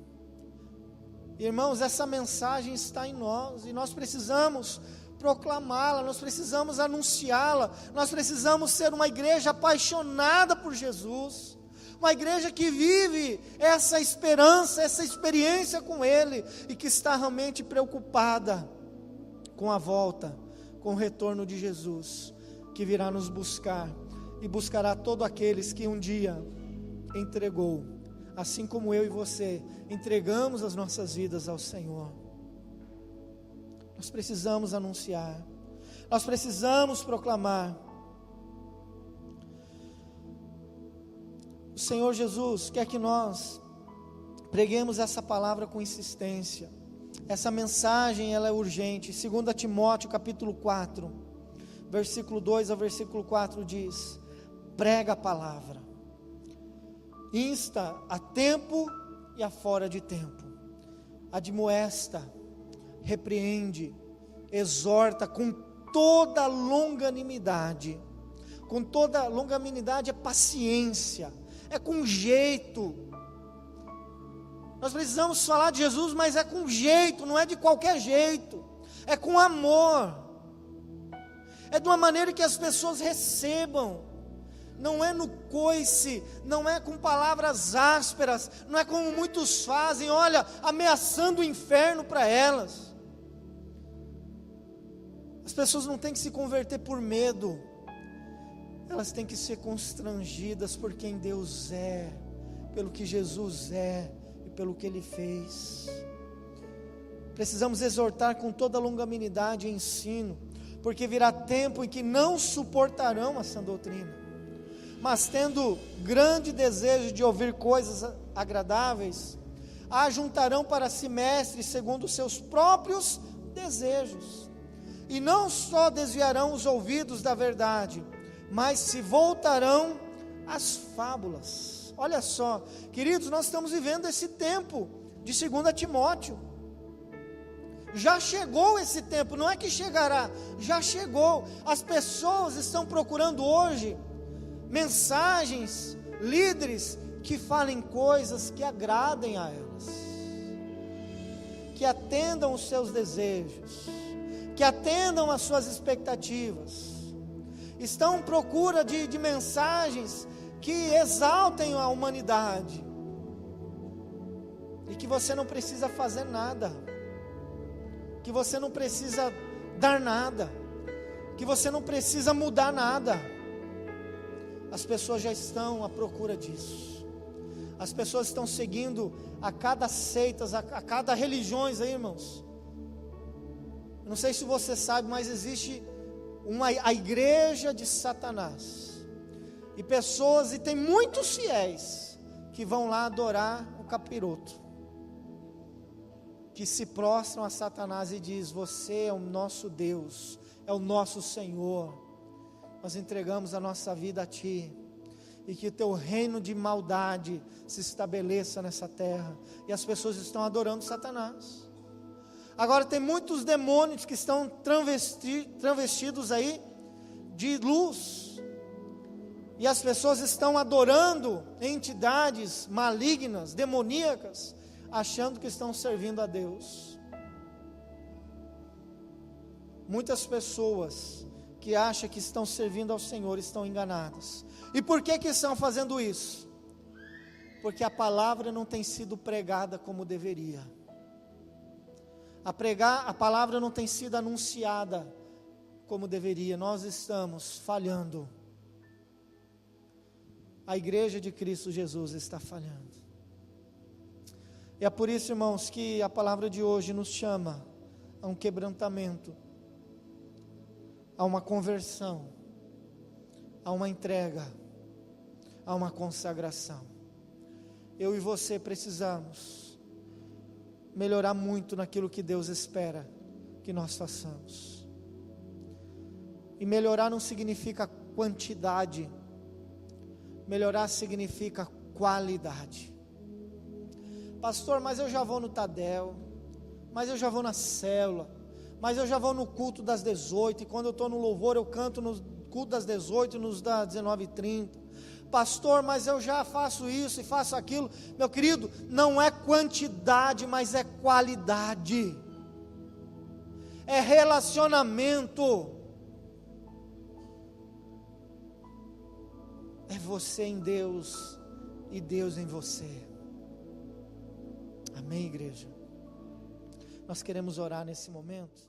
[SPEAKER 1] Irmãos, essa mensagem está em nós, e nós precisamos proclamá-la, nós precisamos anunciá-la, nós precisamos ser uma igreja apaixonada por Jesus, uma igreja que vive essa esperança, essa experiência com Ele, e que está realmente preocupada com a volta, com o retorno de Jesus, que virá nos buscar, e buscará todos aqueles que um dia entregou, assim como eu e você, entregamos as nossas vidas ao Senhor. Nós precisamos anunciar, nós precisamos proclamar. O Senhor Jesus quer que nós preguemos essa palavra com insistência. Essa mensagem, ela é urgente. 2 Timóteo capítulo 4, versículo 2 ao versículo 4 diz: prega a palavra, insta a tempo e a fora de tempo, admoesta, repreende, exorta com toda longanimidade. Com toda longanimidade é paciência, é com jeito. Nós precisamos falar de Jesus, mas é com jeito, não é de qualquer jeito, é com amor, é de uma maneira que as pessoas recebam, não é no coice, não é com palavras ásperas, não é como muitos fazem, olha, ameaçando o inferno para elas. As pessoas não têm que se converter por medo, elas têm que ser constrangidas por quem Deus é, pelo que Jesus é e pelo que Ele fez. Precisamos exortar com toda longanimidade e ensino, porque virá tempo em que não suportarão a sã doutrina, mas tendo grande desejo de ouvir coisas agradáveis, ajuntarão para si mestres segundo os seus próprios desejos, e não só desviarão os ouvidos da verdade, mas se voltarão às fábulas. Olha só, queridos, nós estamos vivendo esse tempo de 2 Timóteo, já chegou esse tempo, não é que chegará, já chegou. As pessoas estão procurando hoje mensagens, líderes que falem coisas que agradem a elas, que atendam os seus desejos, que atendam às suas expectativas. Estão à procura de mensagens que exaltem a humanidade, e que você não precisa fazer nada, que você não precisa dar nada, que você não precisa mudar nada. As pessoas já estão à procura disso. As pessoas estão seguindo a cada seitas, a cada religiões aí, irmãos. Não sei se você sabe, mas existe a igreja de Satanás. E pessoas, e tem muitos fiéis que vão lá adorar o capiroto, que se prostram a Satanás e diz: você é o nosso Deus, é o nosso Senhor, nós entregamos a nossa vida a Ti, e que o Teu reino de maldade se estabeleça nessa terra. E as pessoas estão adorando Satanás. Agora tem muitos demônios que estão travestidos aí de luz, e as pessoas estão adorando entidades malignas, demoníacas, achando que estão servindo a Deus. Muitas pessoas que acham que estão servindo ao Senhor estão enganadas. E por que estão fazendo isso? Porque a palavra não tem sido pregada como deveria. A palavra não tem sido anunciada como deveria. Nós estamos falhando. A igreja de Cristo Jesus está falhando. E é por isso, irmãos, que a palavra de hoje nos chama a um quebrantamento, a uma conversão, a uma entrega, a uma consagração. Eu e você precisamos melhorar muito naquilo que Deus espera que nós façamos. E melhorar não significa quantidade, melhorar significa qualidade. Pastor, mas eu já vou no Tadel, mas eu já vou na célula, mas eu já vou no culto das 18, e quando eu estou no louvor eu canto no culto das 18 e nos das 19h30. Pastor, mas eu já faço isso e faço aquilo. Meu querido, não é quantidade, mas é qualidade, é relacionamento. É você em Deus e Deus em você. Amém, igreja? Nós queremos orar nesse momento.